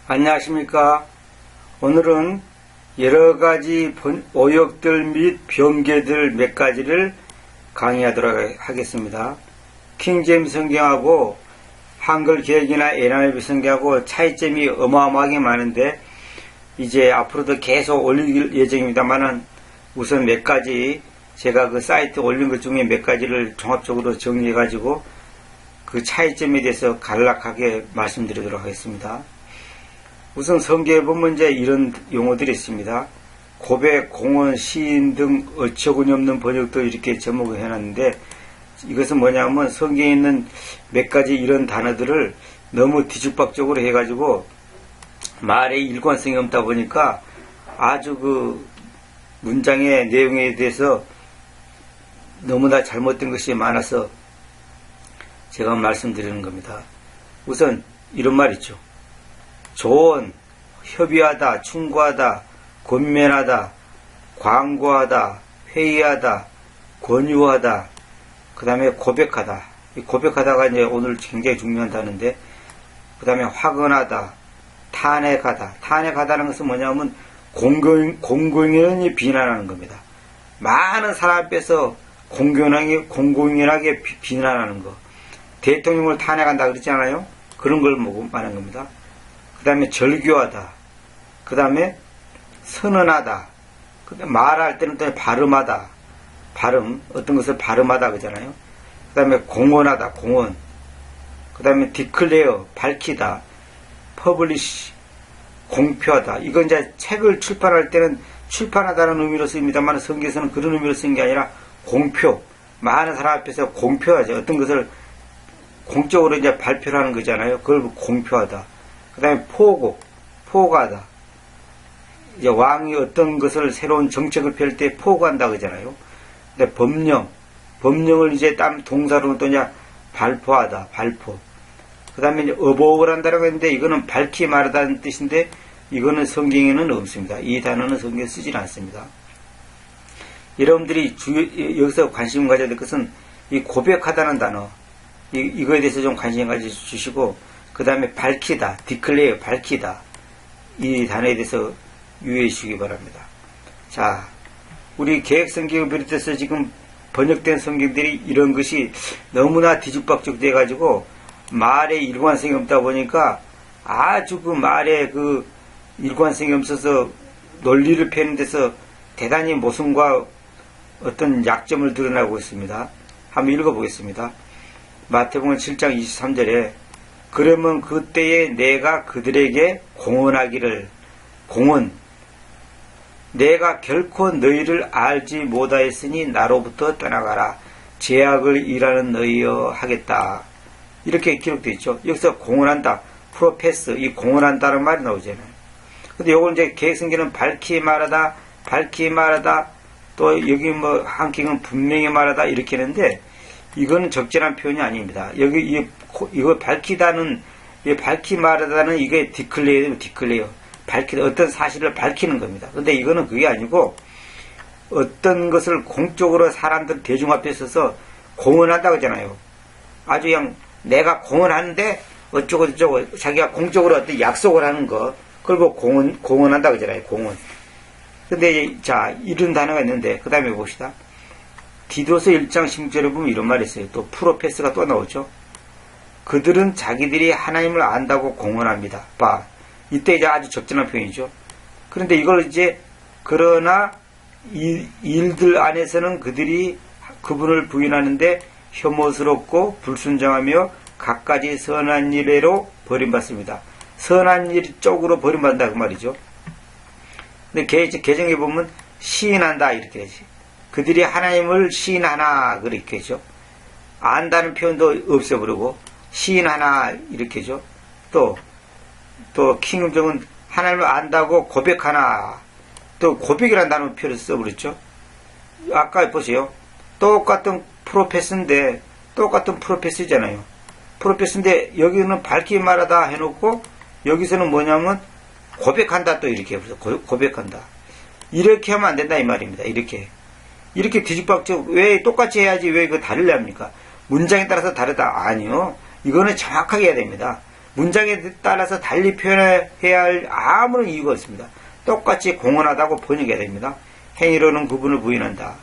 안녕하십니까. 오늘은 여러가지 오역들 및 변개들 몇 가지를 강의하도록 하겠습니다. 킹제임스 성경하고 한글 개역이나 NIV 성경하고 차이점이 어마어마하게 많은데 이제 앞으로도 계속 올릴 예정입니다만은 우선 몇 가지 제가 그 사이트에 올린 것 중에 몇 가지를 종합적으로 정리해 가지고 그 차이점에 대해서 간략하게 말씀드리도록 하겠습니다. 우선 성경에 보면 이제 이런 용어들이 있습니다. 고백, 공언, 시인 등 어처구니 없는 번역도 이렇게 제목을 해놨는데 이것은 뭐냐면 성경에 있는 몇 가지 이런 단어들을 너무 뒤죽박죽으로 해가지고 말의 일관성이 없다 보니까 아주 그 문장의 내용에 대해서 너무나 잘못된 것이 많아서 제가 말씀드리는 겁니다. 우선 이런 말 있죠. 조언, 협의하다, 충고하다, 권면하다, 광고하다, 회의하다, 권유하다, 그 다음에 고백하다. 이 고백하다가 이제 오늘 굉장히 중요한 단어인데, 그 다음에 화근하다, 탄핵하다. 탄핵하다는 것은 뭐냐면 공공연히 비난하는 겁니다. 많은 사람 앞에서 공공연하게 비난하는 거. 대통령을 탄핵한다 그랬잖아요. 그런 걸 말하는 겁니다. 그 다음에 절교하다. 그 다음에 선언하다. 말할 때는 또 발음하다. 발음. 어떤 것을 발음하다 그러잖아요. 그 다음에 공언하다. 공언. 그 다음에 디클레어. 밝히다. 퍼블리시. 공표하다. 이건 이제 책을 출판할 때는 출판하다는 의미로 쓰입니다만 성경에서는 그런 의미로 쓴 게 아니라 공표. 많은 사람 앞에서 공표하죠. 어떤 것을 공적으로 이제 발표를 하는 거잖아요. 그걸 공표하다. 그 다음에 포고하다. 이제 왕이 어떤 것을 새로운 정책을 펼 때 포고한다 그러잖아요. 근데 법령을 이제 동사로는 또 이제 발표하다, 발표. 그 다음에 이제 어보를 한다라고 했는데 이거는 밝히 말하다는 뜻인데 이거는 성경에는 없습니다. 이 단어는 성경에 쓰질 않습니다. 여러분들이 여기서 관심 가져야 될 것은 이 고백하다는 단어, 이거에 대해서 좀 관심 가져주시고 그 다음에 밝히다, 디클레어, 밝히다. 이 단어에 대해서 유의해 주시기 바랍니다. 자, 우리 개역성경을 비롯해서 지금 번역된 성경들이 이런 것이 너무나 뒤죽박죽 돼가지고 말에 일관성이 없다 보니까 아주 그 말에 그 일관성이 없어서 논리를 펴는 데서 대단히 모순과 어떤 약점을 드러나고 있습니다. 한번 읽어보겠습니다. 마태복음 7장 23절에 그러면 그때에 내가 그들에게 공언하기를 공언 내가 결코 너희를 알지 못하였으니 나로부터 떠나가라 죄악을 일하는 너희여 하겠다. 이렇게 기록되어 있죠. 여기서 공언한다. 프로페스 이 공언한다는 말이 나오잖아요. 근데 요걸 이제 개성경은 밝히 말하다 또 여기 뭐 한경은 분명히 말하다 이렇게 했는데 이거는 적절한 표현이 아닙니다. 여기 이거 밝히다는 밝히 말하다는 이게 디클레어 밝히다 어떤 사실을 밝히는 겁니다. 근데 이거는 그게 아니고 어떤 것을 공적으로 사람들 대중 앞에 서서 공언한다고 하잖아요. 아주 그냥 내가 공언하는데 어쩌고 저쩌고 자기가 공적으로 어떤 약속을 하는 거 그걸 공언한다고 하잖아요. 공언. 근데 자 이런 단어가 있는데 그 다음에 봅시다. 디도서 1장 16절에 보면 이런 말이 있어요. 또 프로페스가 또 나오죠. 그들은 자기들이 하나님을 안다고 공언합니다. 이때 이제 아주 적절한 표현이죠. 그런데 이걸 이제 그러나 일들 안에서는 그들이 그분을 부인하는데 혐오스럽고 불순종하며 갖가지 선한 일로 버림받습니다. 선한 일 쪽으로 버림받는다 그 말이죠. 근데 개정에 보면 시인한다 이렇게 되지. 그들이 하나님을 시인하나 그렇게 하죠. 안다는 표현도 없애버리고 시인하나 이렇게 하죠. 또 킹음정은 하나님을 안다고 고백하나 또 고백이라는 단어 표현을 써버렸죠. 아까 보세요. 똑같은 프로페스인데 똑같은 프로페스잖아요. 프로페스인데 여기는 밝히 말하다 해놓고 여기서는 뭐냐면 고백한다 또 이렇게 해서 고백한다. 이렇게 하면 안 된다 이 말입니다. 이렇게 뒤죽박죽 왜 똑같이 해야지 왜 이거 다르려 합니까? 문장에 따라서 다르다. 아니요. 이거는 정확하게 해야 됩니다. 문장에 따라서 달리 표현해야 할 아무런 이유가 없습니다. 똑같이 공헌하다고 번역해야 됩니다. 행위로는 그분을 부인한다.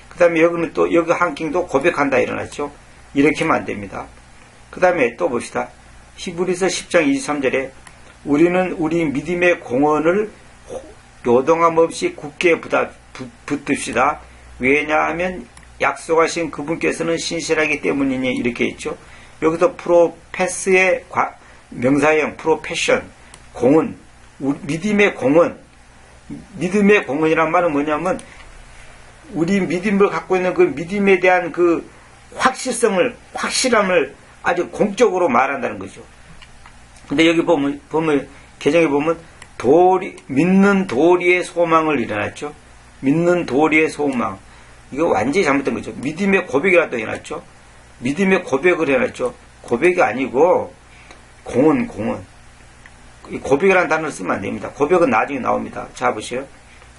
그 다음에 여기는 또 여기 한킹도 고백한다 일어났죠. 이렇게 하면 안 됩니다. 그 다음에 또 봅시다. 히브리서 10장 23절에 우리는 우리 믿음의 공헌을 요동함 없이 굳게 붙듭시다. 왜냐하면 약속하신 그분께서는 신실하기 때문이니 이렇게 있죠. 여기서 프로페스의 명사형 프로페션 공헌 믿음의 공헌 믿음의 공헌이란 말은 뭐냐면 우리 믿음을 갖고 있는 그 믿음에 대한 그 확실함을 아주 공적으로 말한다는 거죠. 근데 여기 보면 개정에 보면 믿는 도리의 소망을 일어났죠. 믿는 도리의 소망. 이거 완전히 잘못된 거죠. 믿음의 고백이라도 해놨죠. 믿음의 고백을 해놨죠. 고백이 아니고 공헌. 고백이라는 단어를 쓰면 안 됩니다. 고백은 나중에 나옵니다. 자, 보세요.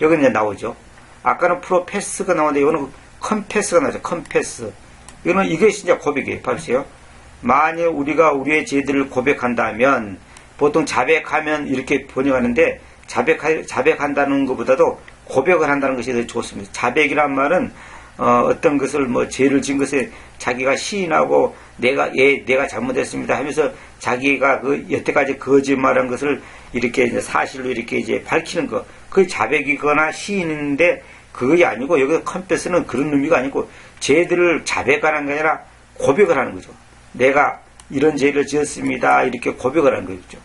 여기 이제 나오죠. 아까는 프로페스가 나오는데 이거는 컨페스가 나오죠. 컨페스. 이게 진짜 고백이에요. 봐주세요. 만약 우리가 우리의 죄들을 고백한다면 보통 자백하면 이렇게 번역하는데 자백한다는 것보다도 고백을 한다는 것이 더 좋습니다. 자백이란 말은 어떤 것을 죄를 지은 것에 자기가 시인하고 내가 잘못했습니다 하면서 자기가 여태까지 거짓말한 것을 이렇게 이제 사실로 이렇게 이제 밝히는 것. 그게 자백이거나 시인인데 그게 아니고 여기서 컨페스는 그런 의미가 아니고 죄들을 자백하는 게 아니라 고백을 하는 거죠. 내가 이런 죄를 지었습니다. 이렇게 고백을 하는 거죠.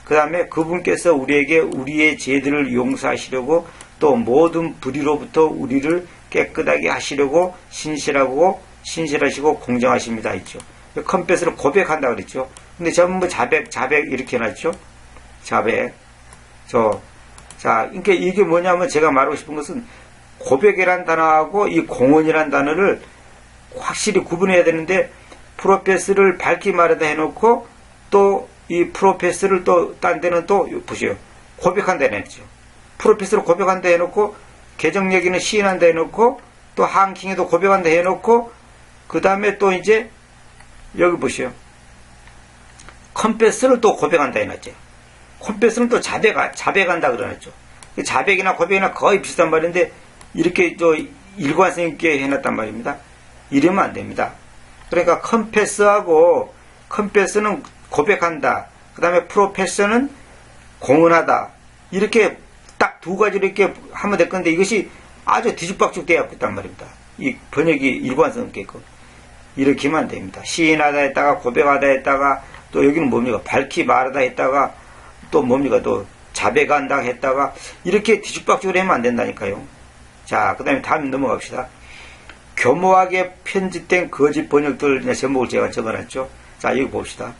그 다음에 그분께서 우리에게 우리의 죄들을 용서하시려고 또 모든 불의로부터 우리를 깨끗하게 하시려고 신실하시고 공정하십니다. 있죠. 컨페스를 고백한다고 그랬죠. 근데 전부 자백 이렇게 해놨죠. 자백. 자, 그러니까 이게 뭐냐면 제가 말하고 싶은 것은 고백이란 단어하고 이 공헌이란 단어를 확실히 구분해야 되는데 프로페스를 밝히 말하다 해놓고 또 이 프로페스를 또 딴 데는 또 보세요. 고백한다 해놨죠. 프로페스를 고백한다 해놓고 개정 얘기는 시인한다 해놓고 또 한킹에도 고백한다 해놓고 그 다음에 또 이제 여기 보세요. 컨페스를 또 고백한다 해놨죠. 컨페스는 또 자백한다 그러놨죠. 자백이나 고백이나 거의 비슷한 말인데 이렇게 또 일관성 있게 해놨단 말입니다. 이러면 안 됩니다. 그러니까 컨페스는 고백한다. 그 다음에 프로페셔는 공헌하다. 이렇게 딱 두 가지로 이렇게 하면 될 건데 이것이 아주 뒤죽박죽 되어 있단 말입니다. 이 번역이 일관성 있게 있고. 이렇게 하면 안 됩니다. 시인하다 했다가 고백하다 했다가 또 여기는 뭡니까? 밝히 말하다 했다가 또 뭡니까? 또 자백한다 했다가 이렇게 뒤죽박죽으로 하면 안 된다니까요. 자, 그 다음에 다음 넘어갑시다. 교모하게 편집된 거짓 번역들 제목을 제가 적어놨죠. 자, 여기 봅시다.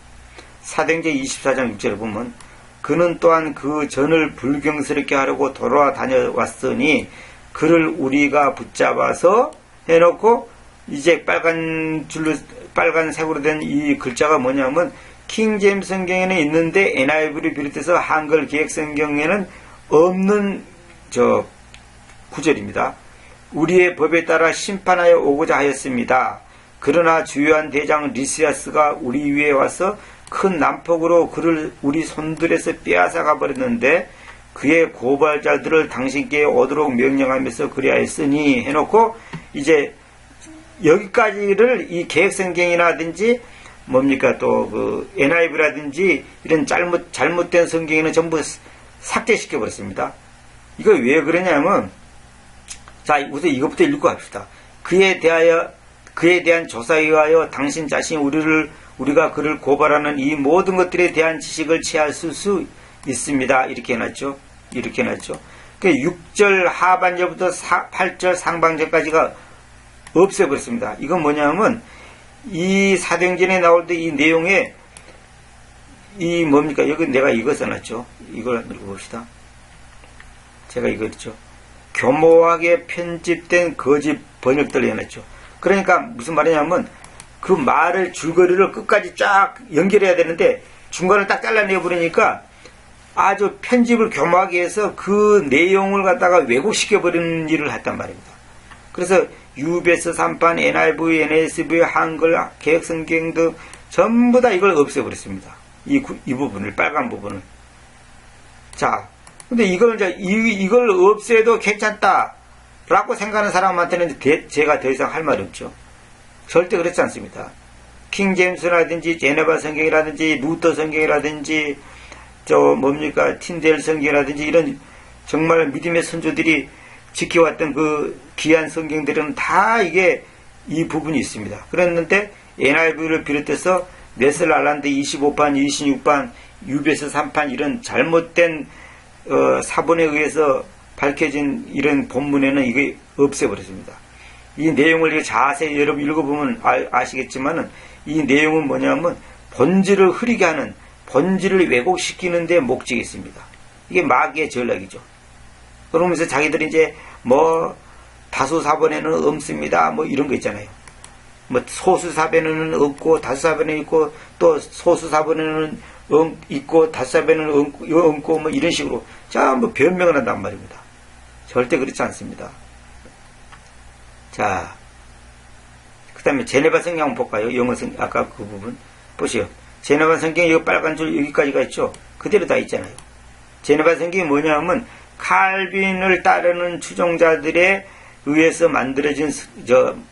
사도행전 24장 6절에 보면 그는 또한 그 전을 불경스럽게 하려고 돌아다녀왔으니 그를 우리가 붙잡아서 해놓고 이제 빨간색으로 된 이 글자가 뭐냐면 킹제임스 성경에는 있는데 NIV를 비롯해서 한글 기획 성경에는 없는 구절입니다. 우리의 법에 따라 심판하여 오고자 하였습니다. 그러나 주요한 대장 리시아스가 우리 위에 와서 큰 난폭으로 그를 우리 손들에서 빼앗아가 버렸는데 그의 고발자들을 당신께 오도록 명령하면서 그리하였으니 해놓고 이제 여기까지를 이 계획성경이라든지 뭡니까 또 그 NIV라든지 이런 잘못된 성경에는 전부 삭제시켜 버렸습니다. 이거 왜 그러냐면 자 우선 이것부터 읽고 합시다. 그에 대한 조사에 의하여 당신 자신이 우리가 그를 고발하는 이 모든 것들에 대한 지식을 취할 수 있습니다. 이렇게 해놨죠. 그 6절 하반절부터 8절 상반절까지가 없애버렸습니다. 이건 뭐냐면 이 사도행전에 나올 때 이 내용에 이 뭡니까 여기 내가 이거 써놨죠. 이걸 읽어봅시다. 제가 이거 했죠. 교모하게 편집된 거짓 번역들을 해놨죠. 그러니까 무슨 말이냐면 그 말을 줄거리를 끝까지 쫙 연결해야 되는데 중간을 딱 잘라내 버리니까 아주 편집을 교모하게 해서 그 내용을 갖다가 왜곡시켜 버리는 일을 했단 말입니다. 그래서 UBS 3판, NIV, NSV, 한글, 개혁성경 등 전부 다 이걸 없애버렸습니다. 이 부분을, 빨간 부분을. 자, 근데 이걸 이걸 없애도 괜찮다라고 생각하는 사람한테는 제가 더 이상 할 말이 없죠. 절대 그렇지 않습니다. 킹제임스라든지 제네바 성경이라든지 루터 성경이라든지 틴델 성경이라든지 이런 정말 믿음의 선조들이 지켜왔던 그 귀한 성경들은 다 이게 이 부분이 있습니다. 그랬는데 NIV를 비롯해서 네슬 알란드 25판, 26판, 유베스 3판 이런 잘못된 사본에 의해서 밝혀진 이런 본문에는 이게 없애버렸습니다. 이 내용을 자세히 여러분 읽어보면 아시겠지만은 이 내용은 뭐냐면 본질을 흐리게 하는, 본질을 왜곡시키는 데 목적이 있습니다. 이게 마귀의 전략이죠. 그러면서 자기들이 이제 다수 사본에는 없습니다. 이런 거 있잖아요. 소수 사본에는 없고 다수 사본에 있고 또 소수 사본에는 있고 다수 사본에는 없고 이런 식으로 전부 변명을 한단 말입니다. 절대 그렇지 않습니다. 자, 그 다음에 제네바 성경 한번 볼까요? 영어 성경, 아까 그 부분 보세요. 제네바 성경 이거 빨간 줄 여기까지가 있죠? 그대로 다 있잖아요. 제네바 성경이 뭐냐면 칼빈을 따르는 추종자들에 의해서 만들어진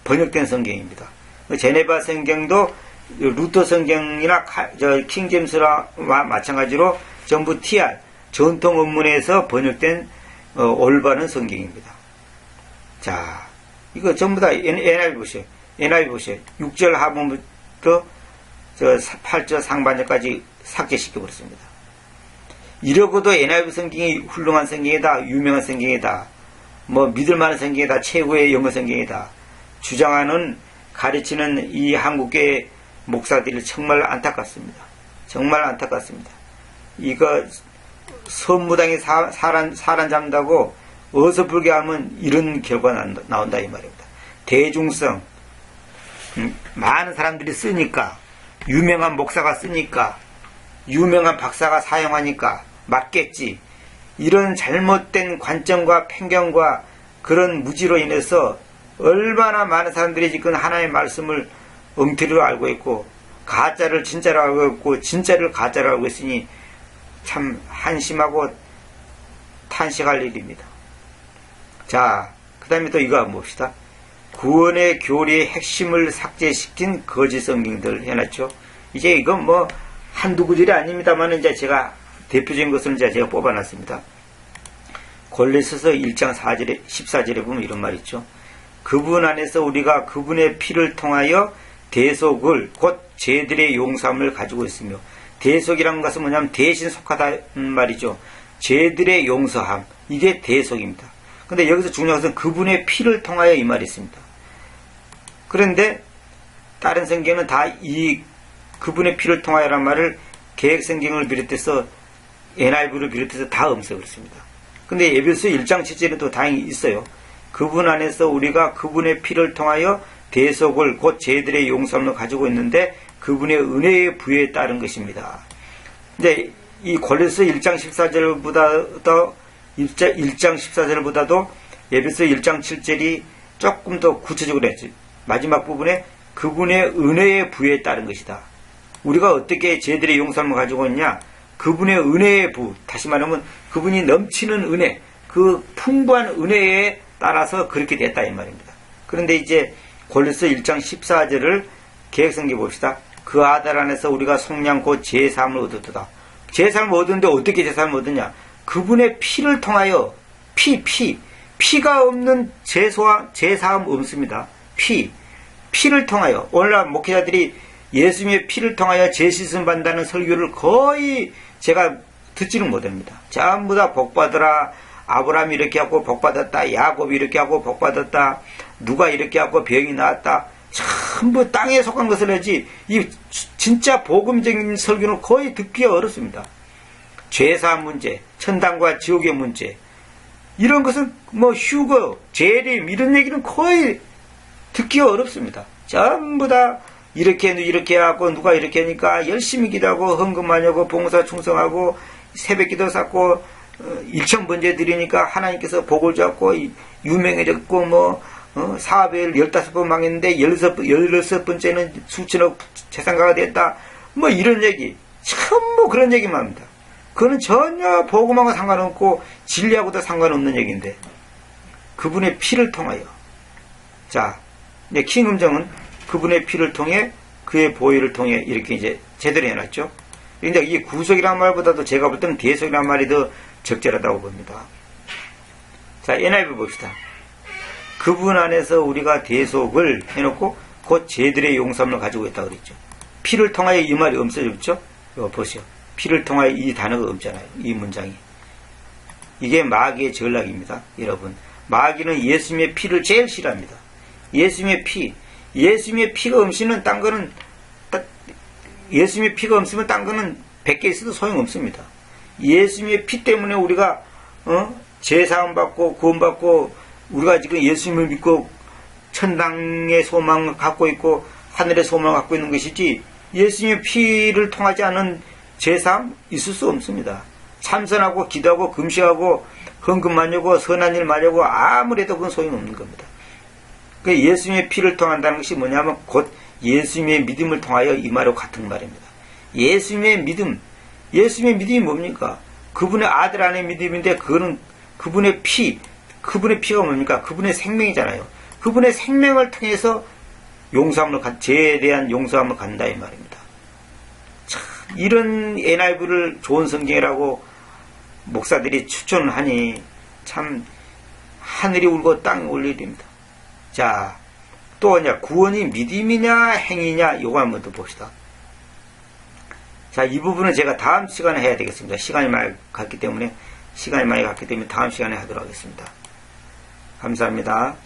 번역된 성경입니다. 제네바 성경도 루터 성경이나 킹제임스와 마찬가지로 전부 TR 전통 원문에서 번역된 올바른 성경입니다. 자, 이거 전부 다 NIV 보세요. NIV 보세요. 6절 하반부터 8절 상반절까지 삭제시켜버렸습니다. 이러고도 NIV 성경이 훌륭한 성경이다, 유명한 성경이다, 믿을만한 성경이다, 최고의 영어 성경이다 주장하는, 가르치는 이 한국의 목사들이 정말 안타깝습니다. 정말 안타깝습니다. 이거 선무당에 사람 잡는다고 어설프게 하면 이런 결과 나온다 이 말입니다. 대중성, 많은 사람들이 쓰니까, 유명한 목사가 쓰니까, 유명한 박사가 사용하니까 맞겠지. 이런 잘못된 관점과 편견과 그런 무지로 인해서 얼마나 많은 사람들이 지금 하나님의 말씀을 엉터리로 알고 있고 가짜를 진짜로 알고 있고 진짜를 가짜로 알고 있으니 참 한심하고 탄식할 일입니다. 자, 그 다음에 또 이거 한번 봅시다. 구원의 교리의 핵심을 삭제시킨 거짓 성경들 해놨죠. 이제 이건 한두 구절이 아닙니다만 이제 제가 대표적인 것을 이제 제가 뽑아놨습니다. 골로새서 1장 4절에 14절에 보면 이런 말 있죠. 그분 안에서 우리가 그분의 피를 통하여 대속을 곧 죄들의 용서함을 가지고 있으며, 대속이라는 것은 뭐냐면 대신 속하다는 말이죠. 죄들의 용서함, 이게 대속입니다. 근데 여기서 중요한 것은 그분의 피를 통하여 이 말이 있습니다. 그런데 다른 성경은 다 이 그분의 피를 통하여란 말을 개역성경을 비롯해서 NIV를 비롯해서 다 없애버렸습니다. 근데 에베소 1장 7절에도 다행히 있어요. 그분 안에서 우리가 그분의 피를 통하여 대속을 곧 죄들의 용서함을 가지고 있는데 그분의 은혜의 부여에 따른 것입니다. 근데 이 골로새 1장 14절보다도 1장 14절보다도 에베소 1장 7절이 조금 더 구체적으로 했죠. 마지막 부분에 그분의 은혜의 부여에 따른 것이다. 우리가 어떻게 죄들의 용서함을 가지고 있냐? 그분의 은혜의 부, 다시 말하면 그분이 넘치는 은혜, 그 풍부한 은혜에 따라서 그렇게 됐다 이 말입니다. 그런데 이제 골로새 1장 14절을 개역성경 봅시다. 그 아들 안에서 우리가 속량 곧 제사함을 얻었다. 제사함을 얻었는데 어떻게 제사함을 얻었냐? 그분의 피를 통하여 피가 없는 제사함 없습니다. 피를 통하여. 오늘날 목회자들이 예수님의 피를 통하여 제시씀 받는다는 설교를 거의 제가 듣지는 못합니다. 전부 다 복받으라, 아브라함이 이렇게 하고 복받았다, 야곱이 이렇게 하고 복받았다, 누가 이렇게 하고 병이 나았다, 전부 땅에 속한 것을 하지 이 진짜 복음적인 설교는 거의 듣기가 어렵습니다. 죄사함 문제, 천당과 지옥의 문제, 이런 것은 휴거, 재림 이런 얘기는 거의 듣기가 어렵습니다. 전부 다 이렇게 하고 누가 이렇게 하니까 열심히 기도하고 헌금 많이 하고 봉사 충성하고 새벽기도 쌓고 일천번제 드리니까 하나님께서 복을 줬고 유명해졌고 사업을 15번 망했는데 16번째는 수천억 재산가가 됐다. 이런 얘기. 전부 그런 얘기만 합니다. 그거는 전혀 복음하고 상관없고 진리하고도 상관없는 얘기인데 그분의 피를 통하여 자 이제 킹음정은 그분의 피를 통해 그의 보혈을 통해 이렇게 이제 제대로 해놨죠. 근데 이 구속이란 말보다도 제가 볼 때는 대속이란 말이 더 적절하다고 봅니다. 자 NIV 봅시다. 그분 안에서 우리가 대속을 해놓고 곧 제들의 용서함을 가지고 있다고 그랬죠. 피를 통하여 이 말이 없어졌죠. 이거 보세요. 피를 통하여 이 단어가 없잖아요. 이 문장이. 이게 마귀의 전략입니다. 여러분. 마귀는 예수님의 피를 제일 싫어합니다. 예수님의 피. 예수님의 피가 없으면 딴 거는 예수님의 피가 없으면 딴 거는 100개 있어도 소용없습니다. 예수님의 피 때문에 우리가 제사함 받고 구원 받고 우리가 지금 예수님을 믿고 천당의 소망을 갖고 있고 하늘의 소망을 갖고 있는 것이지 예수님의 피를 통하지 않은 제사함 있을 수 없습니다. 참선하고 기도하고 금식하고 헌금 마려고 선한 일 마려고 아무래도 그건 소용없는 겁니다. 그 예수님의 피를 통한다는 것이 뭐냐면 곧 예수님의 믿음을 통하여 이 말하고 같은 말입니다. 예수님의 믿음, 예수님의 믿음이 뭡니까? 그분의 아들 안의 믿음인데 그거는 그분의 피, 그분의 피가 뭡니까? 그분의 생명이잖아요. 그분의 생명을 통해서 죄에 대한 용서함을 간다 이 말입니다. 참 이런 NIV를 좋은 성경이라고 목사들이 추천을 하니 참 하늘이 울고 땅이 울려야 됩니다. 자, 또 이제 구원이 믿음이냐 행위냐 이거 한번 더 봅시다. 자, 이 부분은 제가 다음 시간에 해야 되겠습니다. 시간이 많이 갔기 때문에 다음 시간에 하도록 하겠습니다. 감사합니다.